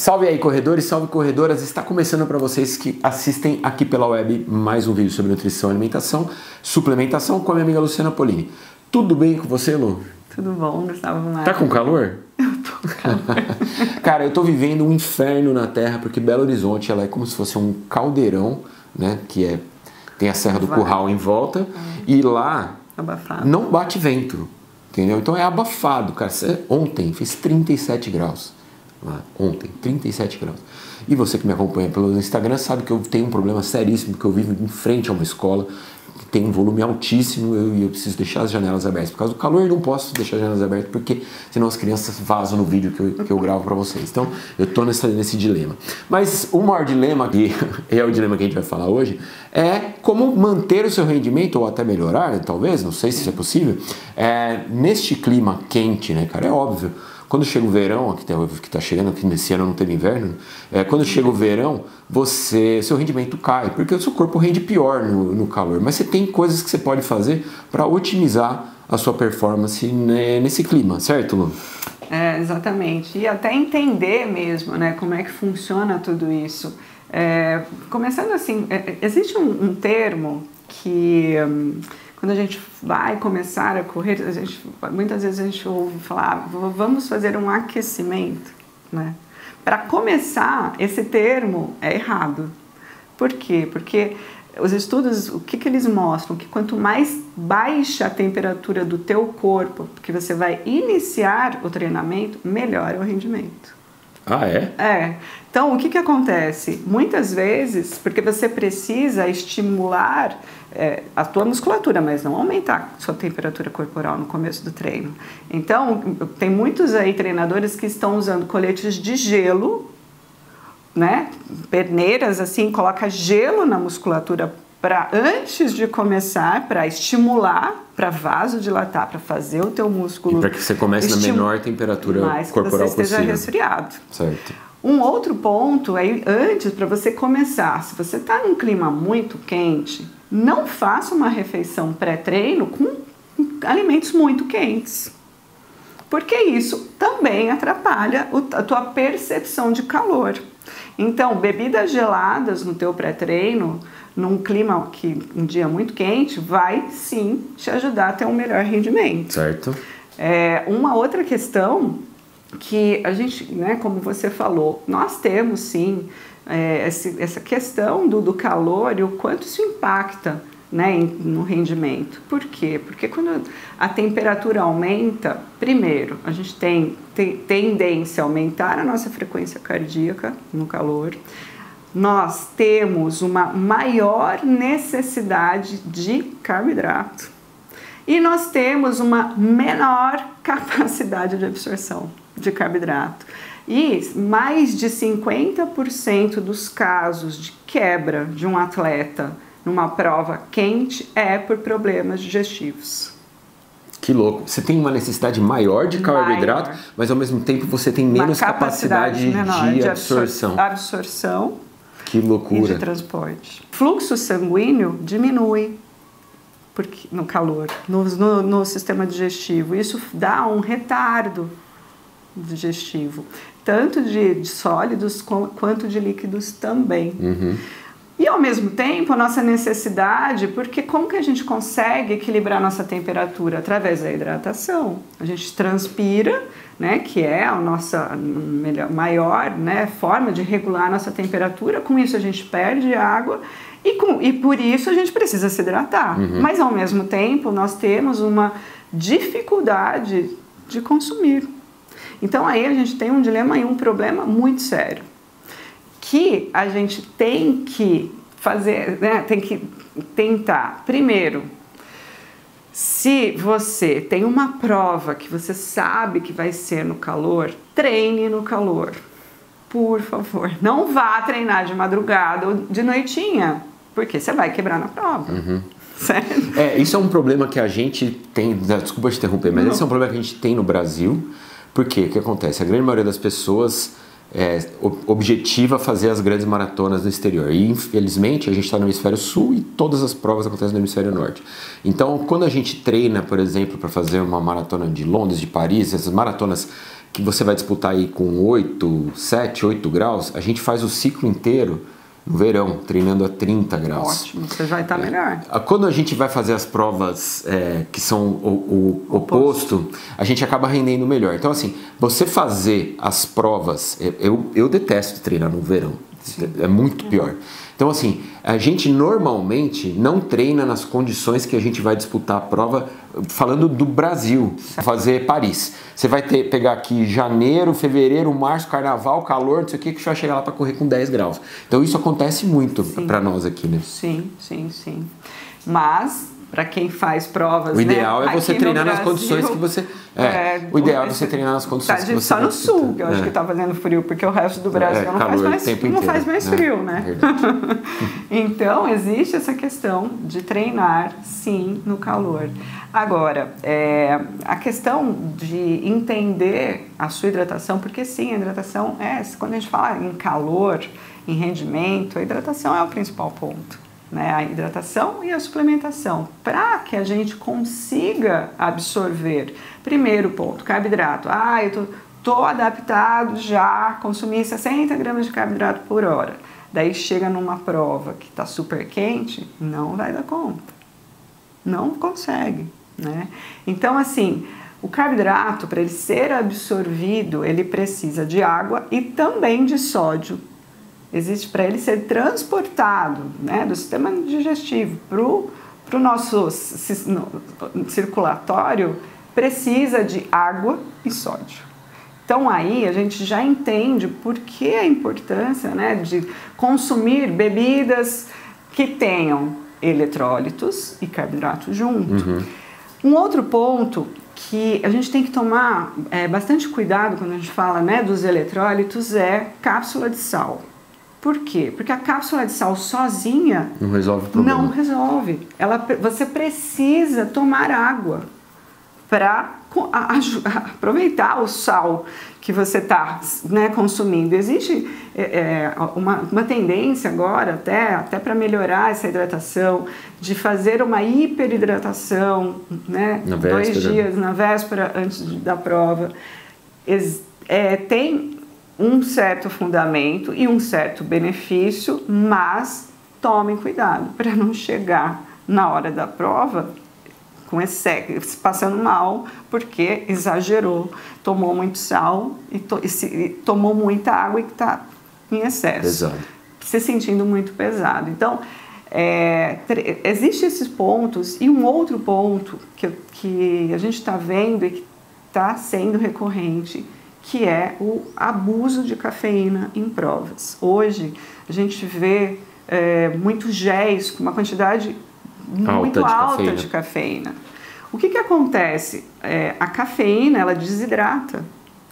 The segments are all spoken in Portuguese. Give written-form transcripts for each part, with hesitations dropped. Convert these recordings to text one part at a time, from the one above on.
Salve aí, corredores, salve corredoras! Está começando para vocês que assistem aqui pela web mais um vídeo sobre nutrição, alimentação, suplementação com a minha amiga Luciana Polini. Tudo bem com você, Lu? Tudo bom, Gustavo Marques? Tá com calor? Eu tô com calor. Cara, eu tô vivendo um inferno na Terra porque Belo Horizonte ela é como se fosse um caldeirão, né? Tem a Serra do Curral em volta e lá Abafado. não bate vento, entendeu? Então é abafado, cara. Ontem fez 37 graus. Ontem, 37 graus. E você que me acompanha pelo Instagram sabe que eu tenho um problema seríssimo, que eu vivo em frente a uma escola que tem um volume altíssimo e eu preciso deixar as janelas abertas. Por causa do calor eu não posso deixar as janelas abertas porque senão as crianças vazam no vídeo que eu gravo para vocês. Então eu tô nesse dilema. Mas o maior dilema, que é o dilema que a gente vai falar hoje, é como manter o seu rendimento ou até melhorar, talvez, não sei se isso é possível, neste clima quente, né, cara? É óbvio. Quando chega o verão, que está chegando, aqui nesse ano não teve inverno, quando chega o verão, seu rendimento cai, porque o seu corpo rende pior no calor. Mas você tem coisas que você pode fazer para otimizar a sua performance nesse clima, certo, Lu? Exatamente. E até entender mesmo, né, como é que funciona tudo isso. Começando assim, existe um termo que... Quando a gente vai começar a correr, muitas vezes a gente ouve falar, vamos fazer um aquecimento, né? Para começar, esse termo é errado. Por quê? Porque os estudos, o que eles mostram? Que quanto mais baixa a temperatura do teu corpo, que você vai iniciar o treinamento, melhor é o rendimento. Ah, é? Então, o que acontece? Muitas vezes, porque você precisa estimular a tua musculatura, mas não aumentar a sua temperatura corporal no começo do treino. Então, tem muitos aí treinadores que estão usando coletes de gelo, né? Perneiras, assim, coloca gelo na musculatura para antes de começar, para estimular, para vasodilatar, para fazer o teu músculo... E para que você comece na menor temperatura corporal possível. Mas que você esteja resfriado. Certo. Um outro ponto é, antes, para você começar, se você está num clima muito quente, não faça uma refeição pré-treino com alimentos muito quentes. Porque isso também atrapalha a tua percepção de calor. Então, bebidas geladas no teu pré-treino, num clima um dia muito quente, vai sim te ajudar a ter um melhor rendimento. Certo. Uma outra questão que a gente, né, como você falou, nós temos sim essa questão do calor e o quanto isso impacta, né, no rendimento. Por quê? Porque quando a temperatura aumenta, primeiro, a gente tem tendência a aumentar a nossa frequência cardíaca no calor. Nós temos uma maior necessidade de carboidrato e nós temos uma menor capacidade de absorção de carboidrato. E mais de 50% dos casos de quebra de um atleta numa prova quente é por problemas digestivos. Que louco. Você tem uma necessidade maior de carboidrato, mas ao mesmo tempo você tem menos capacidade de absorção. Que loucura. E de transporte. Fluxo sanguíneo diminui no calor, no sistema digestivo. Isso dá um retardo digestivo, tanto de sólidos quanto de líquidos também. Uhum. E ao mesmo tempo a nossa necessidade, porque como que a gente consegue equilibrar a nossa temperatura? Através da hidratação. A gente transpira, né, que é a nossa maior, né, forma de regular a nossa temperatura. Com isso a gente perde água e por isso a gente precisa se hidratar. Uhum. Mas ao mesmo tempo nós temos uma dificuldade de consumir. Então aí a gente tem um dilema e um problema muito sério, que a gente tem que fazer, né, tem que tentar. Primeiro, se você tem uma prova que você sabe que vai ser no calor, treine no calor. Por favor, não vá treinar de madrugada ou de noitinha, porque você vai quebrar na prova. Uhum. Certo? Isso é um problema que a gente tem, desculpa te interromper, mas esse é um problema que a gente tem no Brasil. Por quê? O que acontece? A grande maioria das pessoas objetiva fazer as grandes maratonas no exterior. E infelizmente a gente está no hemisfério sul e todas as provas acontecem no hemisfério norte. Então quando a gente treina, por exemplo, para fazer uma maratona de Londres, de Paris, essas maratonas que você vai disputar aí com 8, 7, 8 graus, a gente faz o ciclo inteiro no verão, treinando a 30 graus. Ótimo, você vai estar melhor. Quando a gente vai fazer as provas que são o oposto, a gente acaba rendendo melhor. Então, assim, você fazer as provas... Eu detesto treinar no verão. Sim. É muito pior. Então, assim, a gente normalmente não treina nas condições que a gente vai disputar a prova, falando do Brasil, fazer Paris. Você vai pegar aqui janeiro, fevereiro, março, carnaval, calor, não sei o que você vai chegar lá para correr com 10 graus. Então, isso acontece muito para nós aqui, né? Sim, sim, sim. Mas... para quem faz provas, o ideal é você treinar Brasil, nas condições que você... o ideal é você treinar nas condições que você... Só no sul, que eu acho que está fazendo frio, porque o resto do Brasil não faz mais frio, né? Então, existe essa questão de treinar, sim, no calor. Agora, a questão de entender a sua hidratação, porque sim, a hidratação quando a gente fala em calor, em rendimento, a hidratação é o principal ponto. Né, a hidratação e a suplementação, para que a gente consiga absorver. Primeiro ponto, carboidrato. Eu tô adaptado já a consumir 60 gramas de carboidrato por hora. Daí chega numa prova que está super quente, não vai dar conta. Não consegue. Né? Então, assim, o carboidrato, para ele ser absorvido, ele precisa de água e também de sódio. Existe para ele ser transportado, né, do sistema digestivo para o nosso circulatório, precisa de água e sódio. Então aí a gente já entende por que a importância, né, de consumir bebidas que tenham eletrólitos e carboidrato junto. Uhum. Um outro ponto que a gente tem que tomar bastante cuidado quando a gente fala, né, dos eletrólitos é cápsula de sal. Por quê? Porque a cápsula de sal sozinha não resolve o problema. Não resolve. Você precisa tomar água para aproveitar o sal que você está, né, consumindo. Existe uma tendência agora, até para melhorar essa hidratação, de fazer uma hiperidratação, né, 2 dias na véspera antes da prova. Tem um certo fundamento e um certo benefício, mas tomem cuidado para não chegar na hora da prova com excesso, passando mal, porque exagerou, tomou muito sal e tomou muita água e está em excesso, pesado. Se sentindo muito pesado. Então, existem esses pontos, e um outro ponto que a gente está vendo e que está sendo recorrente, que é o abuso de cafeína em provas. Hoje, a gente vê muitos géis com uma quantidade muito alta de cafeína. O que acontece? A cafeína, ela desidrata.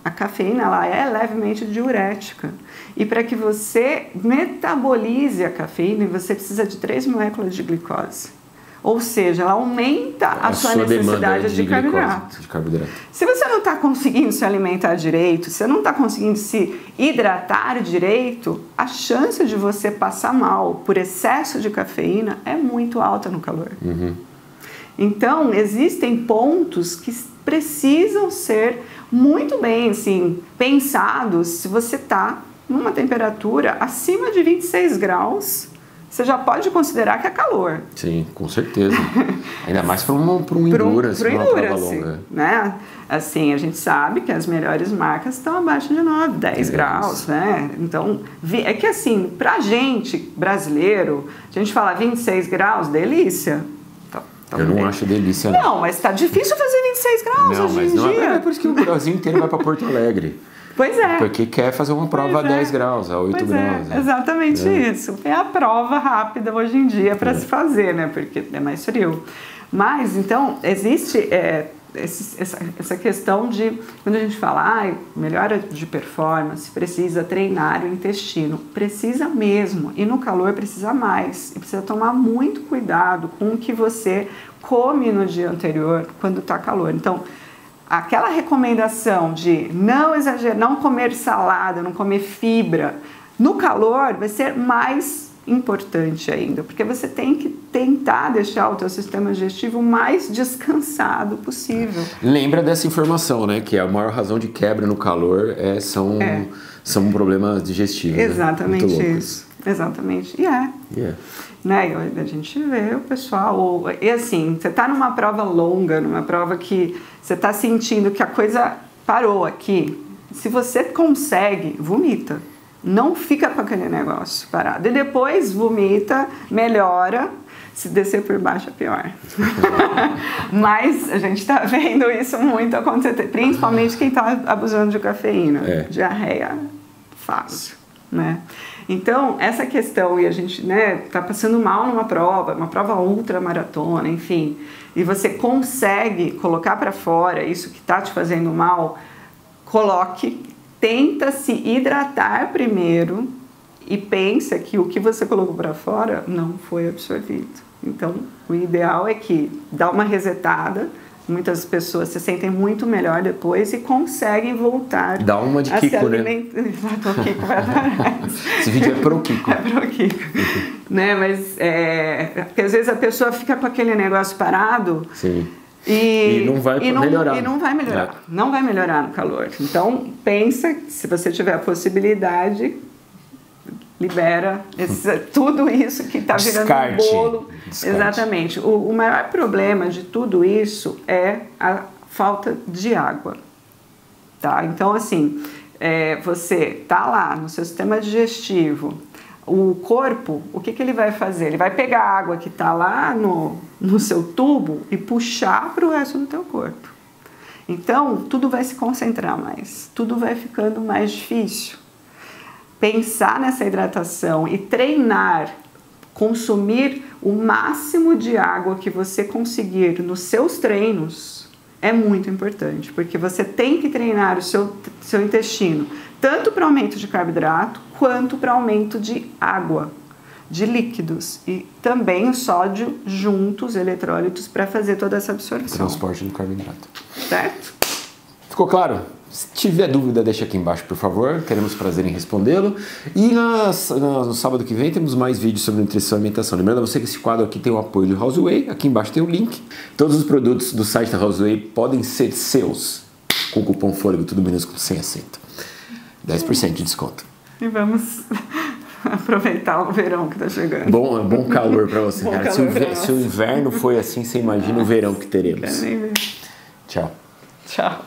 A cafeína, ela é levemente diurética. E para que você metabolize a cafeína, você precisa de 3 moléculas de glicose. Ou seja, ela aumenta a sua necessidade de carboidrato. Se você não está conseguindo se alimentar direito, se você não está conseguindo se hidratar direito, a chance de você passar mal por excesso de cafeína é muito alta no calor. Uhum. Então, existem pontos que precisam ser muito bem assim, pensados. Se você está numa temperatura acima de 26 graus, você já pode considerar que é calor. Sim, com certeza. Ainda mais para um endurance, uma prova longa. Né? Assim, a gente sabe que as melhores marcas estão abaixo de 9, 10 graus, né? Então, é que assim, pra gente, brasileiro, a gente fala 26 graus, delícia. Eu não acho delícia. Não, mas tá difícil fazer 26 graus hoje em dia. É por isso que o Brasil inteiro vai para Porto Alegre. Pois é. Porque quer fazer uma prova a 10 graus, a 8 graus. Exatamente isso. É a prova rápida hoje em dia para se fazer, né? Porque é mais frio. Mas, então, existe essa questão de, quando a gente fala, melhora de performance, precisa treinar o intestino. Precisa mesmo. E no calor precisa mais. E precisa tomar muito cuidado com o que você come no dia anterior, quando está calor. Então, aquela recomendação de não exagerar, não comer salada, não comer fibra, no calor vai ser mais importante ainda, porque você tem que tentar deixar o teu sistema digestivo o mais descansado possível. Lembra dessa informação, né? Que a maior razão de quebra no calor são problemas digestivos. Exatamente né? isso. Exatamente. E né? A gente vê o pessoal... E assim, você está numa prova longa, numa prova que você está sentindo que a coisa parou aqui. Se você consegue, vomita. Não fica com aquele negócio parado. E depois vomita, melhora. Se descer por baixo é pior. Mas a gente está vendo isso muito acontecer. Principalmente quem está abusando de cafeína. Diarreia fácil, né? Então, essa questão, e a gente, né, tá passando mal numa prova ultramaratona, enfim, e você consegue colocar para fora isso que tá te fazendo mal, tenta se hidratar primeiro e pensa que o que você colocou para fora não foi absorvido. Então, o ideal é que dá uma resetada. Muitas pessoas se sentem muito melhor depois e conseguem voltar. Dá uma de Kiko, né? O Kiko vai adorar. Esse vídeo é pro Kiko. É pro Kiko. Né? Mas porque às vezes a pessoa fica com aquele negócio parado. Sim. E não vai melhorar. E não vai melhorar. Não vai melhorar no calor. Então, pensa, se você tiver a possibilidade, libera tudo isso que está virando um bolo. Descarte. Exatamente. O maior problema de tudo isso é a falta de água. Tá? Então, assim, você tá lá no seu sistema digestivo, o corpo, o que ele vai fazer? Ele vai pegar a água que está lá no seu tubo e puxar para o resto do teu corpo. Então, tudo vai se concentrar mais, tudo vai ficando mais difícil. Pensar nessa hidratação e treinar, consumir o máximo de água que você conseguir nos seus treinos é muito importante, porque você tem que treinar o seu intestino, tanto para aumento de carboidrato, quanto para aumento de água, de líquidos, e também o sódio junto, os eletrólitos, para fazer toda essa absorção. Transporte do carboidrato. Certo? Ficou claro? Se tiver dúvida, deixa aqui embaixo, por favor. Teremos prazer em respondê-lo. E no sábado que vem temos mais vídeos sobre nutrição e alimentação. Lembrando a você que esse quadro aqui tem o apoio de Houseway. Aqui embaixo tem o link. Todos os produtos do site da Houseway podem ser seus com o cupom FOLEGO, tudo minúsculo, sem acento. 10% de desconto. E vamos aproveitar o verão que está chegando. Bom calor para você, cara. Se o inverno foi assim, você imagina o verão que teremos. Quero nem ver. Tchau. Tchau.